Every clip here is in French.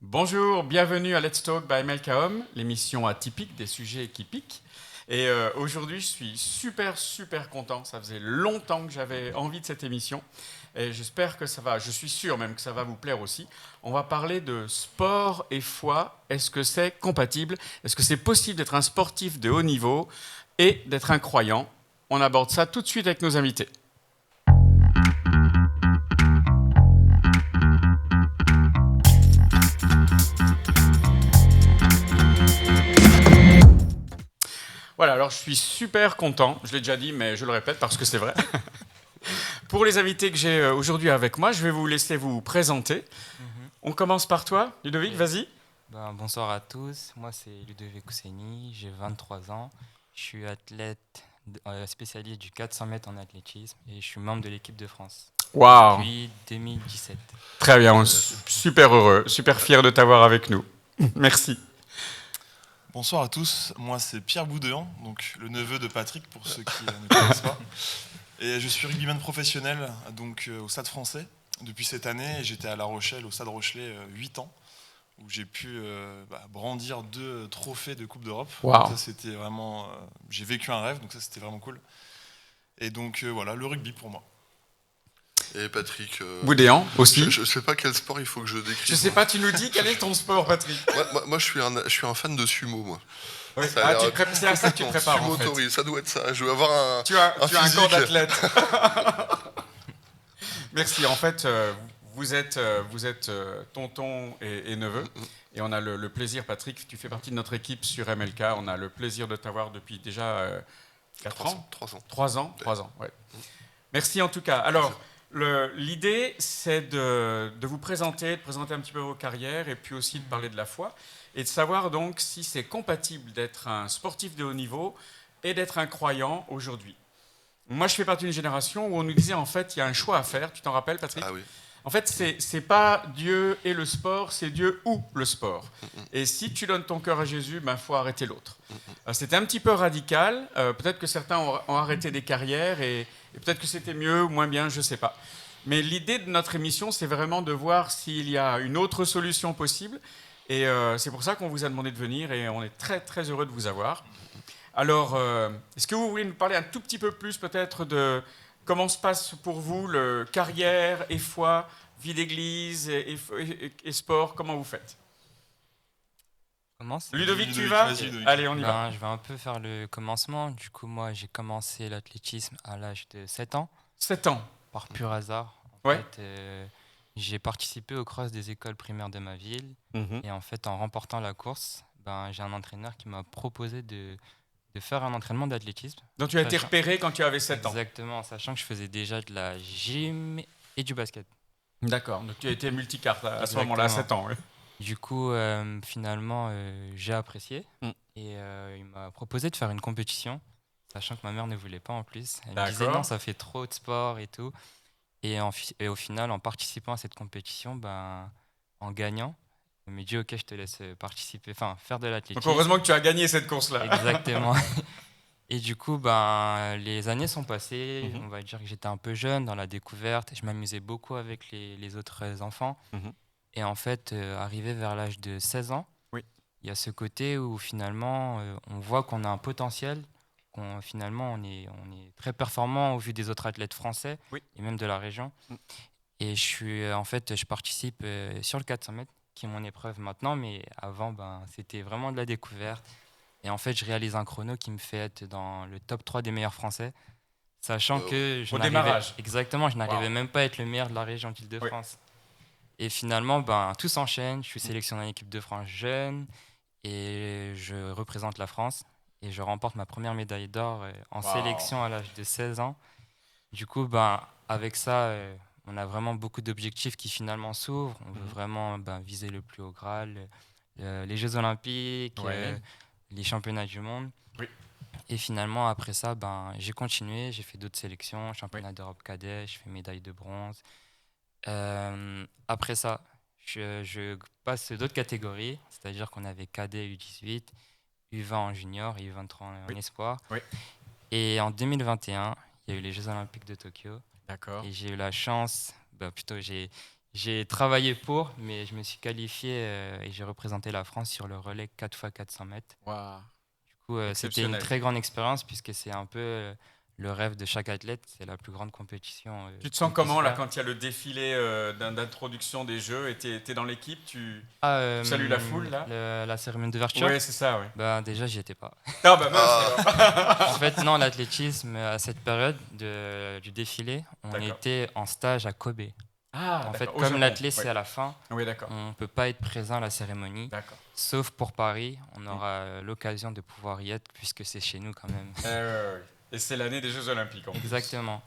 Bonjour, bienvenue à Let's Talk by Melkaom, l'émission atypique des sujets qui piquent. Et aujourd'hui, je suis super content. Ça faisait longtemps que j'avais envie de cette émission. Et j'espère que ça va, je suis sûr même que ça va vous plaire aussi. On va parler de sport et foi. Est-ce que c'est compatible? Est-ce que c'est possible d'être un sportif de haut niveau et d'être un croyant? On aborde ça tout de suite avec nos invités. Voilà, alors je suis super content, je l'ai déjà dit, mais je le répète parce que c'est vrai. Pour les invités que j'ai aujourd'hui avec moi, je vais vous laisser vous présenter. On commence par toi, Ludovic, vas-y. Bonsoir à tous, moi c'est Ludovic Ousseni, j'ai 23 ans, je suis athlète spécialiste du 400 mètres en athlétisme et je suis membre de l'équipe de France Waouh, depuis 2017. très bien, super heureux, super fier de t'avoir avec nous. Merci. Bonsoir à tous, moi c'est Pierre Boudéan, donc le neveu de Patrick pour ceux qui ne connaissent pas. Et je suis rugbyman professionnel donc, au Stade français depuis cette année. J'étais à La Rochelle, au Stade Rochelet, 8 ans, où j'ai pu brandir 2 trophées de Coupe d'Europe. Wow. Donc ça c'était vraiment, j'ai vécu un rêve, donc ça c'était vraiment cool. Et donc voilà, le rugby pour moi. Et Patrick, Boudéan aussi. Je sais pas quel sport il faut que je décrive. Je sais pas, tu nous dis quel est ton sport, Patrick? Moi, je suis un fan de sumo, moi. Oui. C'est à ça que tu te prépares, Sumo en fait. Tori, ça doit être ça. Je veux avoir un Tu as un corps physique. d'athlète. Merci. En fait, vous êtes tonton et neveu. Et on a le plaisir, Patrick, tu fais partie de notre équipe sur MLK. On a le plaisir de t'avoir depuis déjà 4 ans. 3 ans. 3 ans, 3 ans, ouais. Merci en tout cas. Alors, l'idée, c'est de vous présenter, de présenter un petit peu vos carrières et puis aussi de parler de la foi et de savoir donc si c'est compatible d'être un sportif de haut niveau et d'être un croyant aujourd'hui. Moi, je fais partie d'une génération où on nous disait en fait, il y a un choix à faire. Tu t'en rappelles, Patrick? Ah oui. En fait, c'est pas Dieu et le sport, c'est Dieu ou le sport. Et si tu donnes ton cœur à Jésus, ben faut arrêter l'autre. C'était un petit peu radical. Peut-être que certains ont arrêté des carrières et peut-être que c'était mieux ou moins bien, je sais pas. Mais l'idée de notre émission, c'est vraiment de voir s'il y a une autre solution possible. Et c'est pour ça qu'on vous a demandé de venir et on est très heureux de vous avoir. Alors, est-ce que vous voulez nous parler un tout petit peu plus peut-être de comment se passe pour vous le carrière et foi, vie d'église et sport? Comment vous faites? Commence. Ludovic, tu y vas? Ludovic. Allez, on y va. Je vais un peu faire le commencement. Du coup, moi j'ai commencé l'athlétisme à l'âge de 7 ans, 7 ans. par pur hasard. Ouais. J'ai participé au cross des écoles primaires de ma ville et en fait, en remportant la course, j'ai un entraîneur qui m'a proposé de faire un entraînement d'athlétisme. Donc tu as été repéré quand tu avais 7 ans. Exactement, sachant que je faisais déjà de la gym et du basket. D'accord, donc tu as été multicarte à ce Exactement. moment-là, à 7 ans. Ouais. Du coup, finalement, j'ai apprécié et il m'a proposé de faire une compétition, sachant que ma mère ne voulait pas en plus. Elle me disait non, ça fait trop de sport et tout. Et au final, en participant à cette compétition, en gagnant, elle m'a dit ok, je te laisse participer, faire de l'athlétisme. Donc heureusement que tu as gagné cette course-là. Exactement. Et du coup, les années sont passées. On va dire que j'étais un peu jeune dans la découverte. Je m'amusais beaucoup avec les autres enfants. Et en fait, arrivé vers l'âge de 16 ans, il y a ce côté où finalement, on voit qu'on a un potentiel, finalement, on est très performant au vu des autres athlètes français et même de la région. Et je participe sur le 400 mètres, qui est mon épreuve maintenant, mais avant, c'était vraiment de la découverte. Et en fait, je réalise un chrono qui me fait être dans le top 3 des meilleurs français, sachant que au démarrage. Exactement, je n'arrivais même pas à être le meilleur de la région d'Île-de-France. Et finalement, tout s'enchaîne. Je suis sélectionné en équipe de France jeune et je représente la France. Et je remporte ma première médaille d'or en sélection à l'âge de 16 ans. Du coup, avec ça, on a vraiment beaucoup d'objectifs qui finalement s'ouvrent. On veut vraiment viser le plus haut Graal, les Jeux Olympiques, les championnats du monde. Et finalement, après ça, j'ai continué. J'ai fait d'autres sélections, championnat d'Europe cadet, je fais médaille de bronze. Après ça, je passe d'autres catégories, c'est-à-dire qu'on avait cadet U18, U20 en junior et U23 en espoir. Et en 2021, il y a eu les Jeux Olympiques de Tokyo. D'accord. Et j'ai eu la chance, j'ai J'ai travaillé pour, mais je me suis qualifié et j'ai représenté la France sur le relais 4x400 mètres. Waouh. Du coup, c'était une Exceptionnel. très grande expérience puisque c'est un peu le rêve de chaque athlète. C'est la plus grande compétition. Tu te qu'on sens puisse comment là faire. quand il y a le défilé d'introduction des Jeux et t'es dans l'équipe, tu salues la foule là? La cérémonie d'ouverture. Oui, c'est ça, oui. Bah, déjà, j'y étais pas. Ah bah mince Ah. alors. En fait, non, l'athlétisme, à cette période du défilé, on D'accord. était en stage à Kobe. Ah, En fait, d'accord. Au comme Japon, l'athlé, oui. c'est à la fin, Oui, d'accord. on ne peut pas être présent à la cérémonie. D'accord. Sauf pour Paris, on aura l'occasion de pouvoir y être puisque c'est chez nous quand même. Ouais. Et c'est l'année des Jeux Olympiques en plus. Exactement.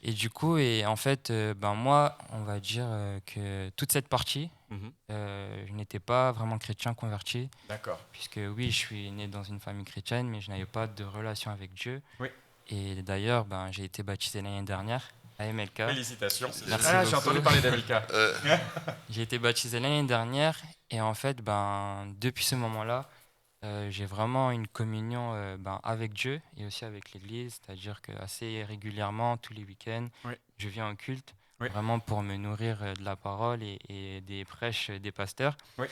Et du coup, en fait, ben moi, on va dire que toute cette partie, Mhm. je n'étais pas vraiment chrétien converti, D'accord. puisque oui, je suis né dans une famille chrétienne, mais je n'avais pas de relation avec Dieu. Oui. Et d'ailleurs, ben, j'ai été baptisé l'année dernière à MLK. Félicitations. Merci Ah, j'ai beaucoup. entendu parler d'Amelka. J'ai été baptisé l'année dernière, et en fait, ben, depuis ce moment-là, j'ai vraiment une communion avec Dieu et aussi avec l'Église, c'est-à-dire que assez régulièrement, tous les week-ends, Oui. je viens au culte, Oui. vraiment pour me nourrir de la parole et des prêches des pasteurs. Oui.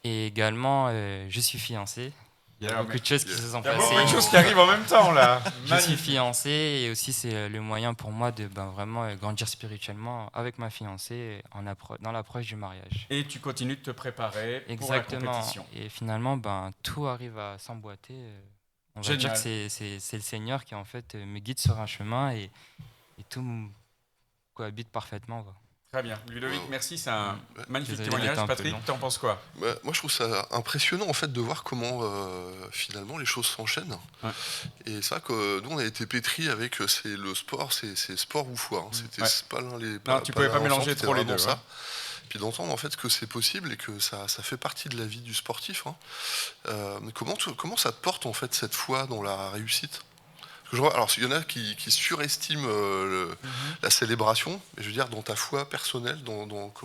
Et également, je suis fiancé. Il y a beaucoup de choses qui se sont Il y a passées. beaucoup de choses qui arrivent en même temps là. Je suis fiancé et aussi c'est le moyen pour moi de vraiment grandir spirituellement avec ma fiancée dans l'approche du mariage. Et tu continues de te préparer pour la Exactement. compétition. Et finalement, ben, tout arrive à s'emboîter. On va dire Génial. que c'est le Seigneur qui en fait me guide sur un chemin et tout cohabite parfaitement. Quoi. Très bien. Ludovic, Wow. merci, c'est un magnifique Désolé témoignage. d'être un peu Patrick, long. t'en penses quoi? Bah, moi, je trouve ça impressionnant en fait de voir comment finalement les choses s'enchaînent. Ouais. Et c'est vrai que nous, on a été pétris avec c'est le sport, c'est sport ou foi. Hein. C'était Ouais. pas l'un les. Non, tu pouvais pas l'un mélanger ensemble, trop les c'était deux. vraiment Hein. ça. Puis d'entendre en fait que c'est possible et que ça fait partie de la vie du sportif. Hein. Comment ça te porte en fait cette foi dans la réussite? Parce que je vois, alors il y en a qui surestiment la célébration, mais je veux dire dans ta foi personnelle,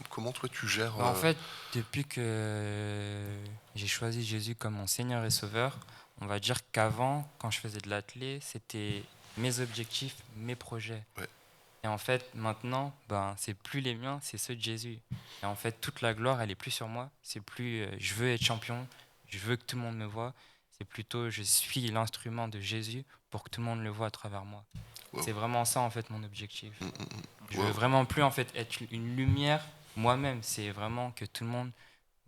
comment toi tu gères. En fait, depuis que j'ai choisi Jésus comme mon Seigneur et Sauveur, on va dire qu'avant, quand je faisais de l'athlé, c'était mes objectifs, mes projets. Ouais. Et en fait, maintenant, ben, c'est plus les miens, c'est ceux de Jésus. Et en fait, toute la gloire, elle est plus sur moi. C'est plus je veux être champion, je veux que tout le monde me voie. C'est plutôt je suis l'instrument de Jésus pour que tout le monde le voie à travers moi. Wow. C'est vraiment ça en fait mon objectif. Je Wow. veux vraiment plus en fait être une lumière moi-même. C'est vraiment que tout le monde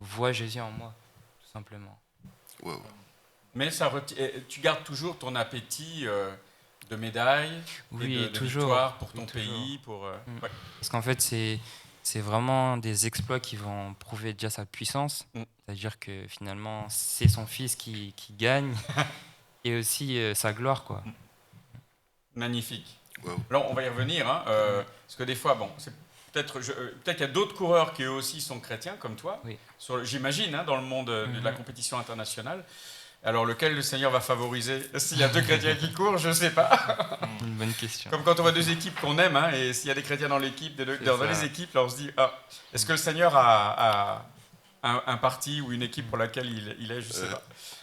voit Jésus en moi, tout simplement. Wow. Mais tu gardes toujours ton appétit de médailles, Oui, et de toujours. victoires pour ton Toujours. pays. Ouais. Parce qu'en fait, c'est vraiment des exploits qui vont prouver déjà sa puissance. C'est-à-dire que finalement, c'est son fils qui gagne et aussi sa gloire, quoi. Magnifique. Wow. Alors, on va y revenir, hein, parce que des fois, bon, c'est peut-être qu'il y a d'autres coureurs qui eux aussi sont chrétiens, comme toi, Oui. J'imagine, hein, dans le monde de la compétition internationale. Alors, lequel le Seigneur va favoriser? S'il y a deux chrétiens qui courent, je ne sais pas. Une bonne question. Comme quand on voit deux équipes qu'on aime, hein, et s'il y a des chrétiens dans l'équipe, dans les équipes, là, on se dit, est-ce que le Seigneur a un parti ou une équipe pour laquelle il est? Je ne sais pas.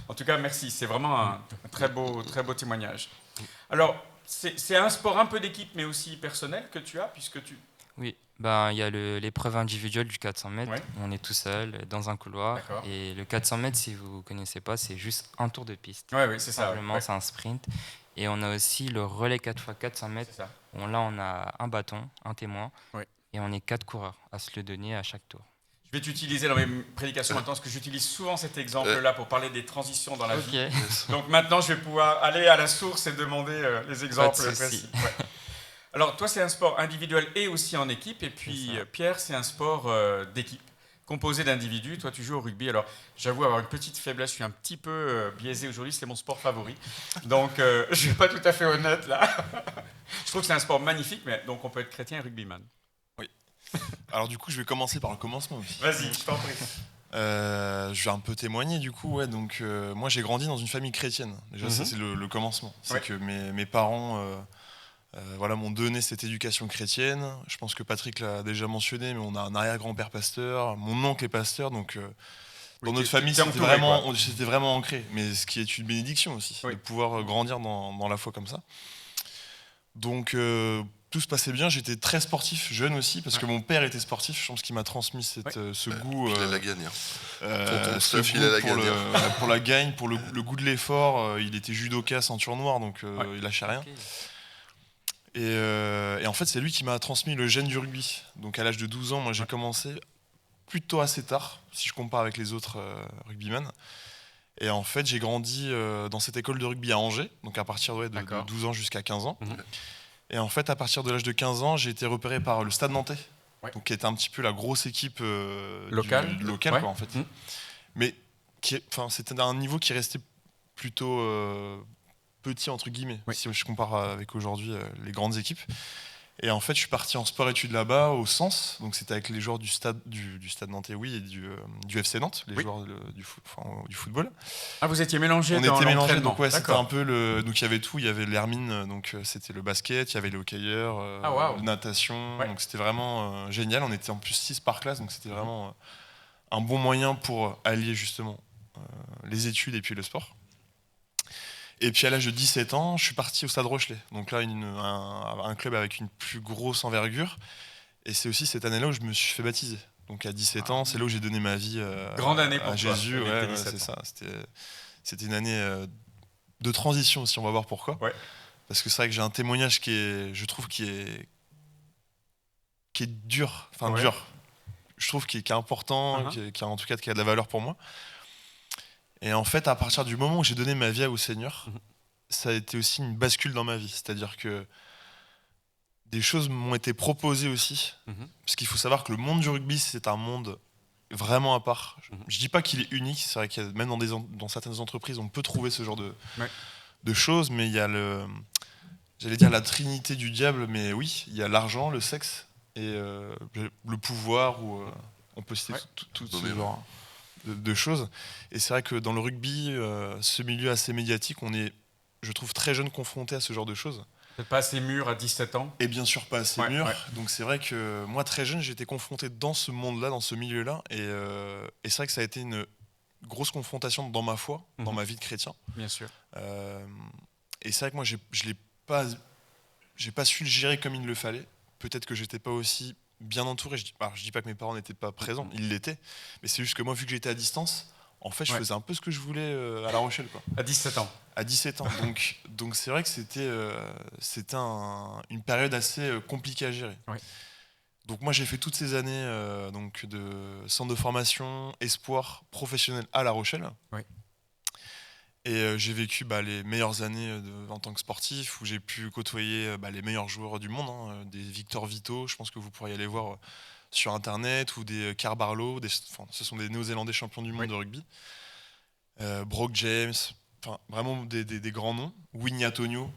En tout cas, merci. C'est vraiment un très beau témoignage. Alors, c'est un sport un peu d'équipe, mais aussi personnel que tu as, puisque tu... Oui, ben, il y a l'épreuve individuelle du 400 mètres. Ouais. On est tout seul dans un couloir. D'accord. Et le 400 mètres, si vous ne connaissez pas, c'est juste un tour de piste. Oui, c'est ça. Simplement, c'est un sprint. Et on a aussi le relais 4x400 mètres. C'est ça. Où là, on a un bâton, un témoin. Ouais. Et on est 4 coureurs à se le donner à chaque tour. Je vais t'utiliser dans mes prédications maintenant, parce que j'utilise souvent cet exemple-là pour parler des transitions dans la vie. Donc maintenant, je vais pouvoir aller à la source et demander les exemples précis. Ouais. Alors, toi, c'est un sport individuel et aussi en équipe. Et puis, Pierre, c'est un sport d'équipe, composé d'individus. Toi, tu joues au rugby. Alors, j'avoue avoir une petite faiblesse. Je suis un petit peu biaisé aujourd'hui. C'est mon sport favori. Donc, je ne suis pas tout à fait honnête, là. Je trouve que c'est un sport magnifique, mais donc on peut être chrétien et rugbyman. Oui. Alors du coup, je vais commencer par le commencement aussi. Vas-y, je t'en prie. Je vais un peu témoigner du coup. Ouais, donc, moi, j'ai grandi dans une famille chrétienne. Déjà, ça, c'est le commencement. C'est que mes parents... voilà, m'ont donné cette éducation chrétienne. Je pense que Patrick l'a déjà mentionné, mais on a un arrière-grand-père pasteur, mon oncle est pasteur, donc dans notre famille, c'était vraiment ancré. Mais ce qui est une bénédiction aussi, de pouvoir grandir dans la foi comme ça. Donc, tout se passait bien. J'étais très sportif, jeune aussi, parce que mon père était sportif. Je pense qu'il m'a transmis ce goût. Il a la gagne. Tonton Stuff, il a la gagne. pour la gagne, pour le goût de l'effort. Il était judoka ceinture noire, donc il lâchait rien. Ok. Et en fait, c'est lui qui m'a transmis le gène du rugby. Donc à l'âge de 12 ans, moi j'ai commencé plutôt assez tard, si je compare avec les autres rugbymen. Et en fait, j'ai grandi dans cette école de rugby à Angers, donc à partir de 12 ans jusqu'à 15 ans. Et en fait, à partir de l'âge de 15 ans, j'ai été repéré par le Stade Nantais, donc qui était un petit peu la grosse équipe locale, quoi, en fait. Mais c'était un niveau qui restait plutôt petit, entre guillemets, si je compare avec aujourd'hui les grandes équipes. Et en fait, je suis parti en sport-études là-bas, au Sens. Donc, c'était avec les joueurs du stade Nantais, et du FC Nantes, les joueurs du football. Ah, vous étiez mélangés On dans était mélangés, l'entraînement. donc c'était un peu donc il y avait tout. Il y avait l'hermine, donc c'était le basket, il y avait le hockeyeur, la natation. Donc, c'était vraiment génial. On était en plus 6 par classe, donc c'était vraiment un bon moyen pour allier justement les études et puis le sport. Et puis à l'âge de 17 ans, je suis parti au Stade Rochelet. Donc là, un club avec une plus grosse envergure. Et c'est aussi cette année-là où je me suis fait baptiser. Donc à 17 ans, c'est là où j'ai donné ma vie Grande année pour à Jésus. C'est ça. C'était une année de transition aussi, on va voir pourquoi. Parce que c'est vrai que j'ai un témoignage je trouve, qui est dur. Enfin, dur. Je trouve qui est important, qui a en tout cas qui a de la valeur pour moi. Et en fait, à partir du moment où j'ai donné ma vie au Seigneur, ça a été aussi une bascule dans ma vie. C'est-à-dire que des choses m'ont été proposées aussi. Parce qu'il faut savoir que le monde du rugby, c'est un monde vraiment à part. Je dis pas qu'il est unique. C'est vrai qu'il y a, même dans certaines entreprises, on peut trouver ce genre de choses. Mais il y a j'allais dire la trinité du diable. Mais oui, il y a l'argent, le sexe et le pouvoir. On peut citer tout ce genre de choses. Et c'est vrai que dans le rugby, ce milieu assez médiatique, on est, je trouve, très jeune confronté à ce genre de choses. Peut-être pas assez mûr à 17 ans. Et bien sûr pas assez mûr. Donc c'est vrai que moi, très jeune, j'ai été confronté dans ce monde-là, dans ce milieu-là. Et c'est vrai que ça a été une grosse confrontation dans ma foi, dans ma vie de chrétien. Bien sûr. Et c'est vrai que moi, j'ai pas su le gérer comme il le fallait. Peut-être que j'étais pas aussi bien entouré. Je dis pas que mes parents n'étaient pas présents, ils l'étaient. Mais c'est juste que moi, vu que j'étais à distance, en fait, je faisais un peu ce que je voulais à La Rochelle, quoi. À 17 ans. À 17 ans. Donc c'est vrai que c'était une période assez compliquée à gérer. Donc moi, j'ai fait toutes ces années donc de centre de formation, espoir professionnel à La Rochelle. Et j'ai vécu les meilleures années en tant que sportif, où j'ai pu côtoyer les meilleurs joueurs du monde, des Victor Vito, je pense que vous pourriez aller voir sur internet, ou des Carbarlo, ce sont des Néo-Zélandais champions du monde de rugby. Brock James, vraiment des grands noms. Winnie Antonio,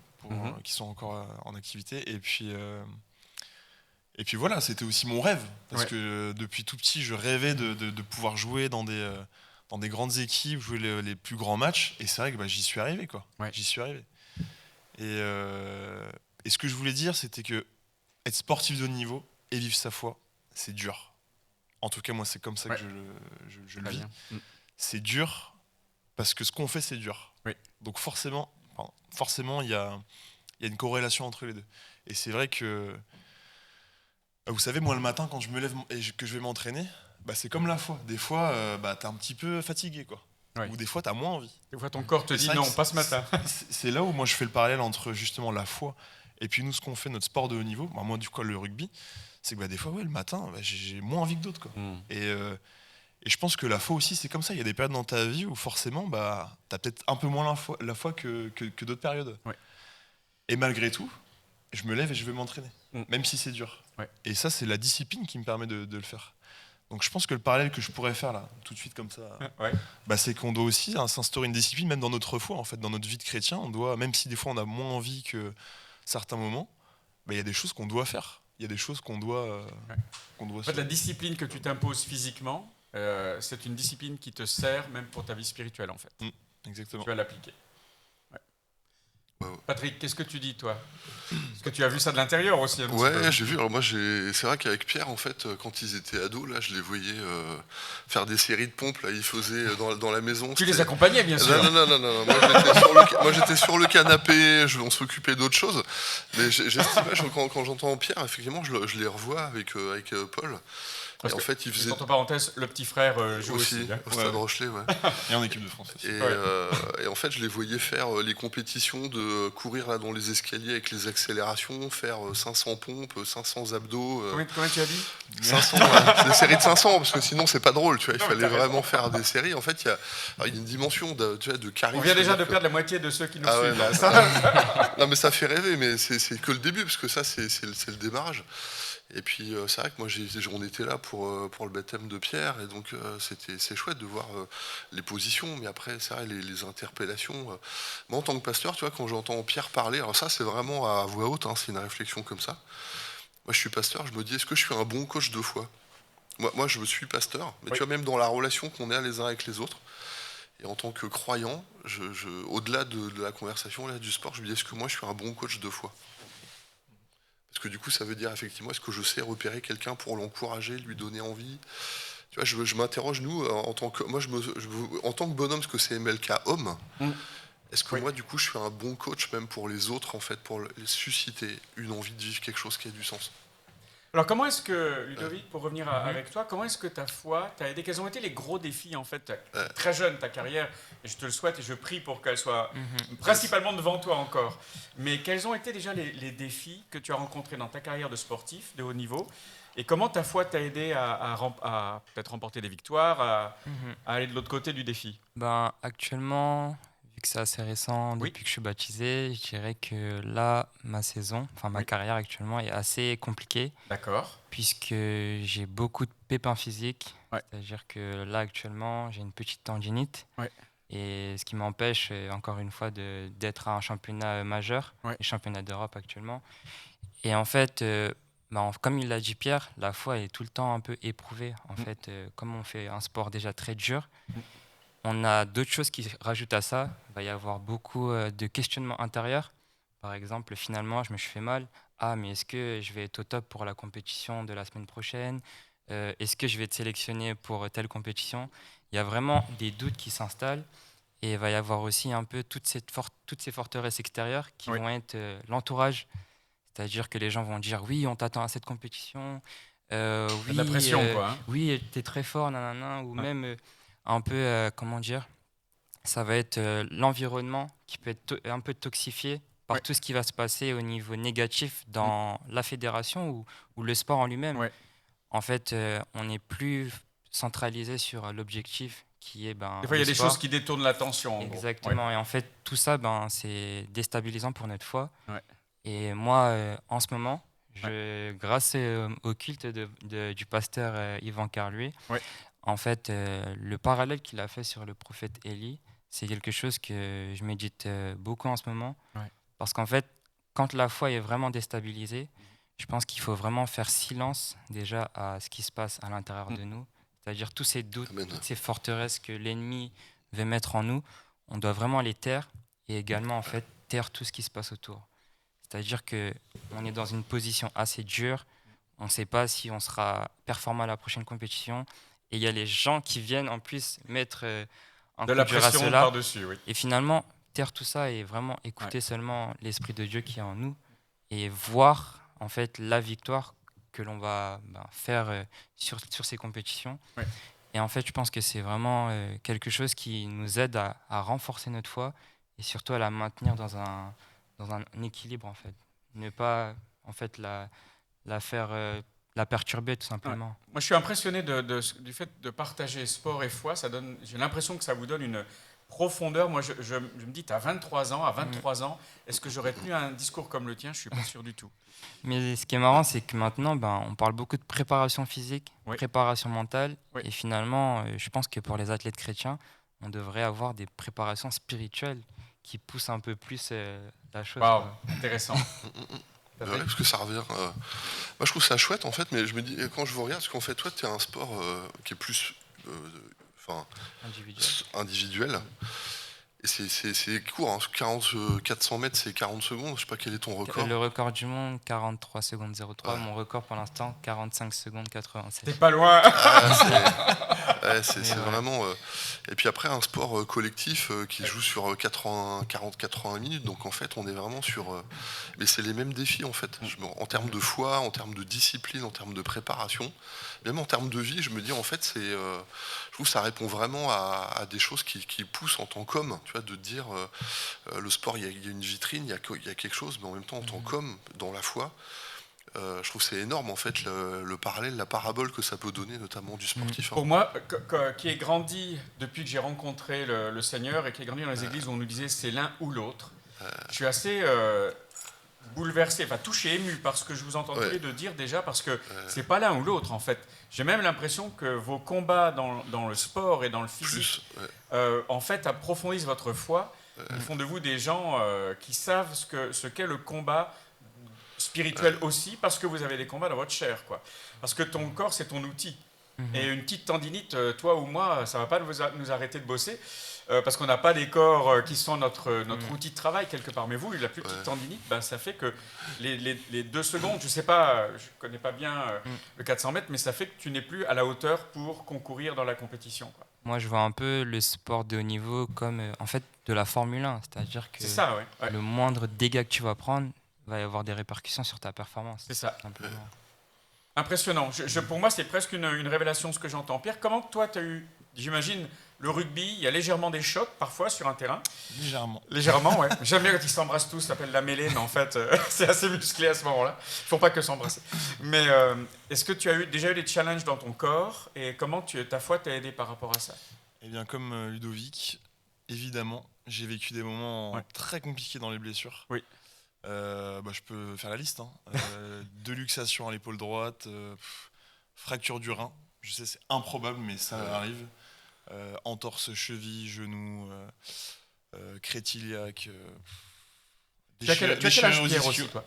qui sont encore en activité. Et puis voilà, c'était aussi mon rêve, parce que depuis tout petit, je rêvais de pouvoir jouer dans des grandes équipes, jouer les plus grands matchs. Et c'est vrai que j'y suis arrivé, quoi. J'y suis arrivé. Et ce que je voulais dire, c'était que être sportif de haut niveau et vivre sa foi, c'est dur. En tout cas, moi, c'est comme ça que je le vis. C'est dur parce que ce qu'on fait, c'est dur. Donc forcément, il y a une corrélation entre les deux. Et c'est vrai que, vous savez, moi, le matin, quand je me lève et que je vais m'entraîner, c'est comme la foi. Des fois, t'es un petit peu fatigué, quoi. Ou des fois, t'as moins envie. Des fois, ton corps te dit non, pas ce matin. C'est là où moi, je fais le parallèle entre justement la foi et puis nous, ce qu'on fait, notre sport de haut niveau. Moi, du coup, le rugby, c'est que des fois, le matin, j'ai moins envie que d'autres, quoi. Et je pense que la foi aussi, c'est comme ça. Il y a des périodes dans ta vie où forcément, t'as peut-être un peu moins la foi que d'autres périodes. Et malgré tout, je me lève et je vais m'entraîner, même si c'est dur. Et ça, c'est la discipline qui me permet de le faire. Donc je pense que le parallèle que je pourrais faire là, tout de suite comme ça, c'est qu'on doit aussi s'instaurer une discipline, même dans notre foi, en fait, dans notre vie de chrétien. On doit, même si des fois on a moins envie que certains moments, il y a des choses qu'on doit faire. Il y a des choses qu'on doit. En fait, la discipline que tu t'imposes physiquement, c'est une discipline qui te sert même pour ta vie spirituelle, en fait. Exactement. Tu vas l'appliquer. Patrick, qu'est-ce que tu dis, toi? Parce Parce que tu as vu ça de l'intérieur aussi un petit peu. Ouais, j'ai vu. Alors moi, c'est vrai qu'avec Pierre, en fait, quand ils étaient ados, là, je les voyais faire des séries de pompes. Là, ils faisaient dans la maison. Tu les accompagnais, bien sûr. Non. Moi, j'étais sur le canapé. On s'occupait d'autres choses. Mais j'estimais, quand j'entends Pierre, effectivement, je les revois avec Paul. Parce et en fait, il faisait entre parenthèses, le petit frère joue aussi. au Stade Rochelet, ouais. Et en équipe de France aussi. Et en fait, je les voyais faire les compétitions de courir là dans les escaliers avec les accélérations, faire 500 pompes, 500 abdos. Combien tu as dit 500, c'est des séries de 500, parce que sinon c'est pas drôle, tu vois. Il fallait vraiment faire des séries. En fait, il y a une dimension de charisme. On vient déjà de perdre la moitié de ceux qui nous suivent. Ouais, non, mais ça fait rêver, mais c'est que le début, parce que ça, c'est le démarrage. Et puis c'est vrai que moi on était là pour le baptême de Pierre, et donc c'est chouette de voir les positions, mais après c'est vrai les interpellations. Moi en tant que pasteur, tu vois, quand j'entends Pierre parler, alors ça c'est vraiment à voix haute, hein, c'est une réflexion comme ça. Moi je suis pasteur, je me dis est-ce que je suis un bon coach de foi? Moi je suis pasteur, mais tu vois, même dans la relation qu'on a les uns avec les autres, et en tant que croyant, au-delà de la conversation là, du sport, je me dis est-ce que moi je suis un bon coach de foi? Parce que du coup, ça veut dire effectivement, est-ce que je sais repérer quelqu'un pour l'encourager, lui donner envie? Tu vois, je m'interroge, nous, en tant que en tant que bonhomme, parce que c'est MLK homme, est-ce que moi, du coup, je suis un bon coach même pour les autres, en fait, pour les susciter une envie de vivre quelque chose qui a du sens? Alors comment est-ce que, Ludovic, pour revenir avec toi, comment est-ce que ta foi t'a aidé? Quels ont été les gros défis, en fait, très jeune, ta carrière, et je te le souhaite et je prie pour qu'elle soit principalement devant toi encore. Mais quels ont été déjà les défis que tu as rencontrés dans ta carrière de sportif de haut niveau? Et comment ta foi t'a aidé à peut-être remporter des victoires, à aller de l'autre côté du défi? Actuellement, vu que c'est assez récent, depuis que je suis baptisé, je dirais que là, ma carrière actuellement est assez compliquée. D'accord. Puisque j'ai beaucoup de pépins physiques. Ouais. C'est-à-dire que là, actuellement, j'ai une petite tendinite. Ouais. Et ce qui m'empêche, encore une fois, d'être à un championnat majeur, Ouais. les championnats d'Europe actuellement. Et en fait, comme il l'a dit Pierre, la foi est tout le temps un peu éprouvée. En fait, comme on fait un sport déjà très dur, on a d'autres choses qui rajoutent à ça. Il va y avoir beaucoup de questionnements intérieurs. Par exemple, finalement, je me suis fait mal. Ah, mais est-ce que je vais être au top pour la compétition de la semaine prochaine? Est-ce que je vais être sélectionné pour telle compétition? Il y a vraiment des doutes qui s'installent. Et il va y avoir aussi un peu toutes ces forteresses extérieures qui vont être l'entourage. C'est-à-dire que les gens vont dire oui, on t'attend à cette compétition. Oui, de la pression, quoi. Hein. Oui, t'es très fort, nanana. Ou même un peu, comment dire, ça va être l'environnement qui peut être un peu toxifié par tout ce qui va se passer au niveau négatif dans la fédération ou le sport en lui-même. Ouais. En fait, on n'est plus centralisé sur l'objectif qui est des fois, il y a des choses qui détournent l'attention. Exactement. Et en fait, tout ça, c'est déstabilisant pour notre foi. Ouais. Et moi, en ce moment, grâce au culte du pasteur Yvan Carluet, en fait, le parallèle qu'il a fait sur le prophète Élie, c'est quelque chose que je médite beaucoup en ce moment. Ouais. Parce qu'en fait, quand la foi est vraiment déstabilisée, je pense qu'il faut vraiment faire silence déjà à ce qui se passe à l'intérieur de nous. C'est-à-dire tous ces doutes, toutes ces forteresses que l'ennemi veut mettre en nous, on doit vraiment les taire et également en fait taire tout ce qui se passe autour. C'est-à-dire qu'on est dans une position assez dure, on ne sait pas si on sera performant à la prochaine compétition et il y a les gens qui viennent en plus mettre un de coup la dur pression à cela. par-dessus. Oui. Et finalement, taire tout ça et vraiment écouter seulement l'Esprit de Dieu qui est en nous et voir en fait la victoire que l'on va faire sur ces compétitions. Ouais. Et en fait, je pense que c'est vraiment quelque chose qui nous aide à renforcer notre foi et surtout à la maintenir dans un équilibre en fait. Ne pas en fait la faire la perturber tout simplement. Ouais. Moi, je suis impressionné du fait de partager sport et foi. J'ai l'impression que ça vous donne une profondeur. Moi, je me dis, tu as 23 ans, à 23 ans, est-ce que j'aurais tenu un discours comme le tien? Je ne suis pas sûr du tout. Mais ce qui est marrant, c'est que maintenant, on parle beaucoup de préparation physique, préparation mentale. Et finalement, je pense que pour les athlètes chrétiens, on devrait avoir des préparations spirituelles qui poussent un peu plus la chose. Waouh, intéressant. Ouais, parce que ça revient. Moi, je trouve ça chouette, en fait, mais je me dis, quand je vous regarde, parce qu'en fait, toi, tu es un sport qui est plus individuel. Et c'est court, hein. 400 mètres, c'est 40 secondes. Je sais pas quel est ton record. Le record du monde, 43 secondes 03. Mon record pour l'instant, 45 secondes 87. T'es pas loin. C'est vraiment. Et puis après, un sport collectif qui joue sur 40-80 minutes. Donc en fait, on est vraiment sur. Mais c'est les mêmes défis en fait. En termes de foi, en termes de discipline, en termes de préparation, même en termes de vie, je me dis en fait, je trouve que ça répond vraiment à des choses qui poussent en tant qu'homme. Tu vois, de dire le sport, il y a une vitrine, il y a quelque chose, mais en même temps, en tant qu'homme, dans la foi. Je trouve que c'est énorme en fait le parallèle, la parabole que ça peut donner notamment du sportif. Pour moi, qui ai grandi depuis que j'ai rencontré le Seigneur et qui ai grandi dans les églises où on nous disait c'est l'un ou l'autre, je suis assez bouleversé, touché, ému par ce que je vous entends tous les deux dire déjà, parce que c'est pas l'un ou l'autre en fait. J'ai même l'impression que vos combats dans le sport et dans le physique en fait approfondissent votre foi. Ils font de vous des gens qui savent ce qu'est le combat spirituel aussi, parce que vous avez des combats dans votre chair, quoi. Parce que ton corps, c'est ton outil. Et une petite tendinite, toi ou moi, ça ne va pas nous arrêter de bosser, parce qu'on n'a pas des corps qui sont notre outil de travail quelque part. Mais vous, la plus petite tendinite, ça fait que les 2 secondes, je ne sais pas, je ne connais pas bien le 400 mètres, mais ça fait que tu n'es plus à la hauteur pour concourir dans la compétition, quoi. Moi, je vois un peu le sport de haut niveau comme en fait de la Formule 1, c'est-à-dire que le moindre dégât que tu vas prendre va y avoir des répercussions sur ta performance. C'est ça. Simplement. Impressionnant. Pour moi, c'est presque une révélation ce que j'entends. Pierre, comment toi, tu as eu, j'imagine, le rugby, il y a légèrement des chocs parfois sur un terrain. Légèrement, ouais. J'aime bien quand ils s'embrassent tous, ça s'appelle la mêlée, mais en fait, c'est assez musclé à ce moment-là. Ils ne font pas que s'embrasser. Mais est-ce que tu as déjà eu des challenges dans ton corps et comment ta foi t'a aidé par rapport à ça? Eh bien, comme Ludovic, évidemment, j'ai vécu des moments très compliqués dans les blessures. Oui. Je peux faire la liste. 2 luxations à l'épaule droite, fracture du rein. Je sais, c'est improbable, mais ça arrive. Entorse cheville, genou, crétiliaque. Tu as quel âge, Pierre, aussi, toi?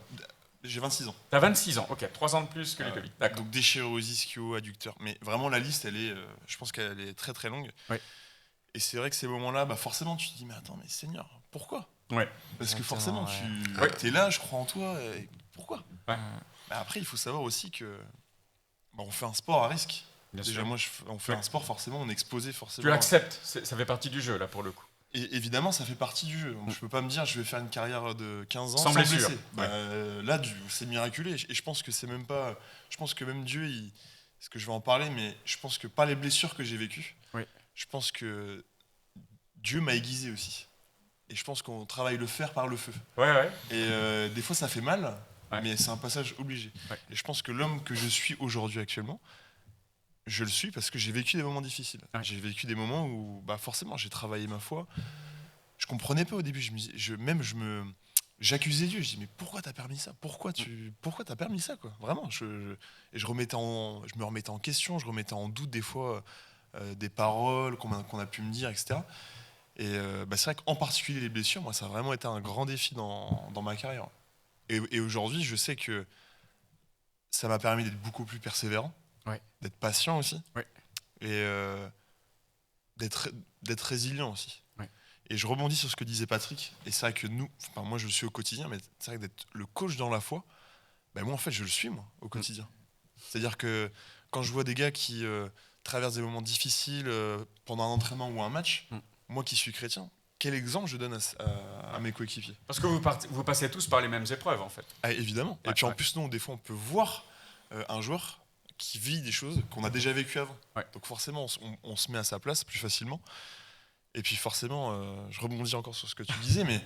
J'ai 26 ans. T'as 26 ans, ok, 3 ans de plus que Ludovic. D'accord. Donc déchirure aux ischio, adducteur. Mais vraiment, la liste, je pense qu'elle est très très longue. Oui. Et c'est vrai que ces moments-là, forcément, tu te dis, mais attends, mais Seigneur, pourquoi? Ouais. Parce que forcément, tu es là, je crois en toi, et pourquoi? Après, il faut savoir aussi que on fait un sport à risque. Bien Déjà, sûr. moi, on fait un sport, forcément, on est exposé, forcément. Tu l'acceptes, ça fait partie du jeu, là, pour le coup. Et évidemment, ça fait partie du jeu. Donc, je peux pas me dire, je vais faire une carrière de 15 ans sans blessure. Là, c'est miraculé. Et je pense que c'est même pas. Je pense que même Dieu, parce que je vais en parler, mais je pense que pas les blessures que j'ai vécues. Oui. Je pense que Dieu m'a aiguisé aussi. Et je pense qu'on travaille le fer par le feu. Ouais. Et des fois, ça fait mal, mais c'est un passage obligé. Ouais. Et je pense que l'homme que je suis aujourd'hui actuellement, je le suis parce que j'ai vécu des moments difficiles. Ouais. J'ai vécu des moments où, forcément, j'ai travaillé ma foi. Je comprenais pas au début. J'accusais Dieu. Je dis mais pourquoi t'as permis ça? Pourquoi t'as permis ça, quoi? Vraiment. Je me remettais en question. Je remettais en doute des fois des paroles qu'on a pu me dire, etc. Et c'est vrai qu'en particulier les blessures, moi, ça a vraiment été un grand défi dans ma carrière. Et aujourd'hui, je sais que ça m'a permis d'être beaucoup plus persévérant, d'être patient aussi, et d'être résilient aussi. Et je rebondis sur ce que disait Patrick. Et c'est vrai que moi, je le suis au quotidien, mais c'est vrai que d'être le coach dans la foi, moi, en fait, je le suis, moi, au quotidien. C'est-à-dire que quand je vois des gars qui traversent des moments difficiles pendant un entraînement ou un match, moi qui suis chrétien, quel exemple je donne à mes coéquipiers? Parce que vous passez tous par les mêmes épreuves, en fait. Ah, évidemment. Et puis en plus, nous, des fois, on peut voir un joueur qui vit des choses qu'on a déjà vécues avant. Donc forcément, on se met à sa place plus facilement. Et puis forcément, je rebondis encore sur ce que tu disais, mais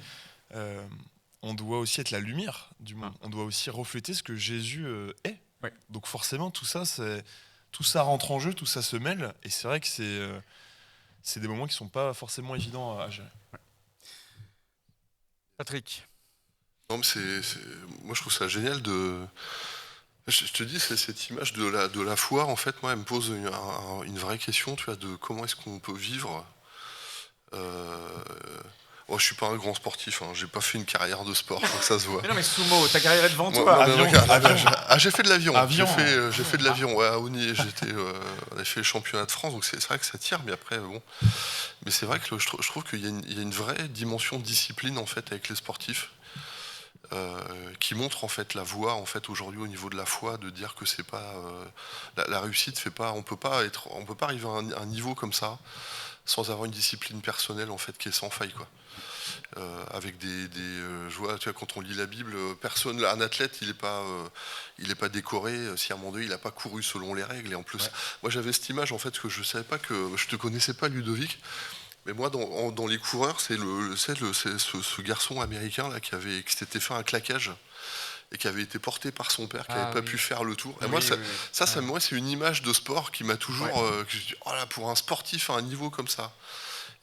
on doit aussi être la lumière du monde. On doit aussi refléter ce que Jésus est. Donc forcément, tout ça rentre en jeu, tout ça se mêle. Et c'est vrai que c'est des moments qui ne sont pas forcément évidents à gérer. Patrick? Non, mais moi, je trouve ça génial de... Je te dis, c'est cette image de la foi, en fait, moi, elle me pose une vraie question, tu vois, de comment est-ce qu'on peut vivre. Oh, je suis pas un grand sportif, hein. J'ai pas fait une carrière de sport, donc ça se voit. Mais non, mais sumo, ta carrière est devant Moi, toi. non, mais regarde, j'ai fait de l'avion. Avion. J'ai fait de l'avion. Ouais, à Ouni, on a fait le championnat de France, donc c'est vrai que ça tire, mais après, bon. Mais c'est vrai que je trouve qu'il y a une vraie dimension de discipline en fait avec les sportifs. Qui montre en fait la voie en fait aujourd'hui au niveau de la foi, de dire que c'est pas la réussite fait pas, on peut pas arriver à un niveau comme ça sans avoir une discipline personnelle en fait qui est sans faille quoi. Avec je vois, tu vois, quand on lit la Bible, un athlète il est pas décoré si à un moment donné il a pas couru selon les règles. Et en plus moi j'avais cette image en fait que je savais pas, que je te connaissais pas, Ludovic. Mais moi, dans les coureurs, c'est ce garçon américain là qui s'était fait un claquage et qui avait été porté par son père, qui n'avait pas pu faire le tour. Et moi, moi, c'est une image de sport qui m'a toujours... que je dis, oh là, pour un sportif à un niveau comme ça,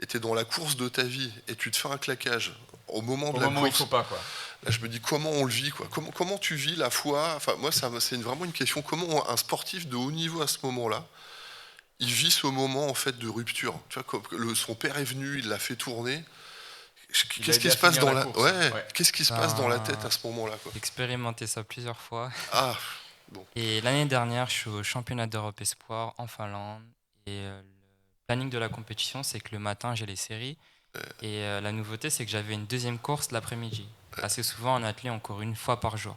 et t'es dans la course de ta vie, et tu te fais un claquage au moment de la course... il faut pas, quoi. Là, je me dis, comment on le vit, quoi. Comment tu vis la foi? Enfin, moi, c'est vraiment une question. Comment un sportif de haut niveau à ce moment-là, il vit ce moment en fait de rupture. Tu vois, son père est venu, il l'a fait tourner. Qu'est-ce qui se passe dans qu'est-ce qui se passe dans la tête à ce moment-là, quoi? J'ai expérimenté ça plusieurs fois. Ah, bon. Et l'année dernière, je suis au championnat d'Europe Espoir en Finlande. Et le planning de la compétition, c'est que le matin, j'ai les séries. Et la nouveauté, c'est que j'avais une deuxième course l'après-midi. Assez souvent, en athlète, on court une fois par jour.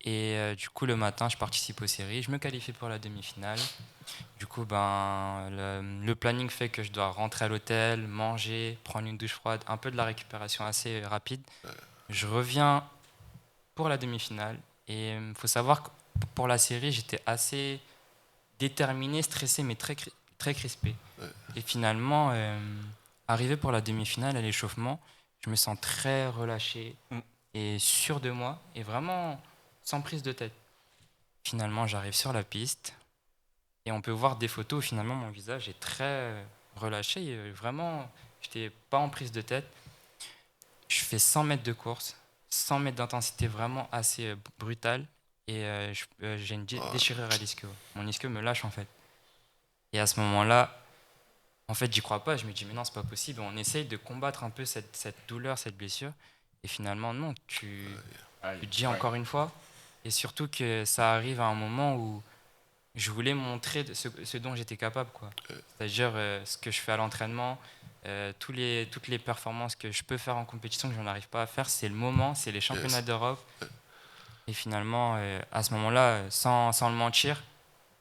Et du coup, le matin, je participe aux séries. Je me qualifie pour la demi-finale. Du coup, le planning fait que je dois rentrer à l'hôtel, manger, prendre une douche froide, un peu de la récupération assez rapide. Je reviens pour la demi-finale. Et il faut savoir que pour la série, j'étais assez déterminé, stressé, mais très, très crispé. Et finalement, arrivé pour la demi-finale, à l'échauffement, je me sens très relâché et sûr de moi, et vraiment sans prise de tête. Finalement, j'arrive sur la piste. Et on peut voir des photos où finalement mon visage est très relâché. Et vraiment, je n'étais pas en prise de tête. Je fais 100 mètres de course, 100 mètres d'intensité vraiment assez brutale. Et j'ai une déchirure à l'ischio. Mon ischio me lâche en fait. Et à ce moment-là, en fait, j'y crois pas. Je me dis, mais non, c'est pas possible. On essaye de combattre un peu cette douleur, cette blessure. Et finalement, non, tu te dis encore une fois. Et surtout que ça arrive à un moment où je voulais montrer ce dont j'étais capable, quoi. C'est-à-dire ce que je fais à l'entraînement, toutes les performances que je peux faire en compétition que je n'arrive pas à faire, c'est le moment, c'est les championnats d'Europe. Et finalement, à ce moment-là, sans le mentir,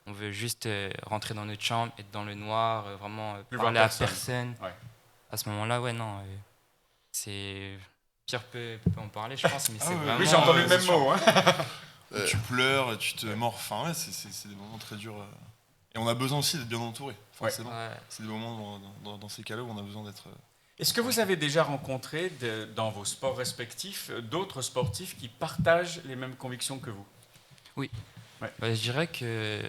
on veut juste rentrer dans notre chambre, être dans le noir, vraiment parler à personne. Ouais. À ce moment-là, c'est... Pierre peut en parler, je pense, mais c'est vraiment... Oui, j'ai entendu le même mot. Hein. Tu pleures, tu te mords. Enfin, c'est des moments très durs. Et on a besoin aussi d'être bien entouré, forcément. C'est des moments dans ces cas-là où on a besoin d'être... Est-ce que vous avez déjà rencontré, dans vos sports respectifs, d'autres sportifs qui partagent les mêmes convictions que vous? Oui. Je dirais que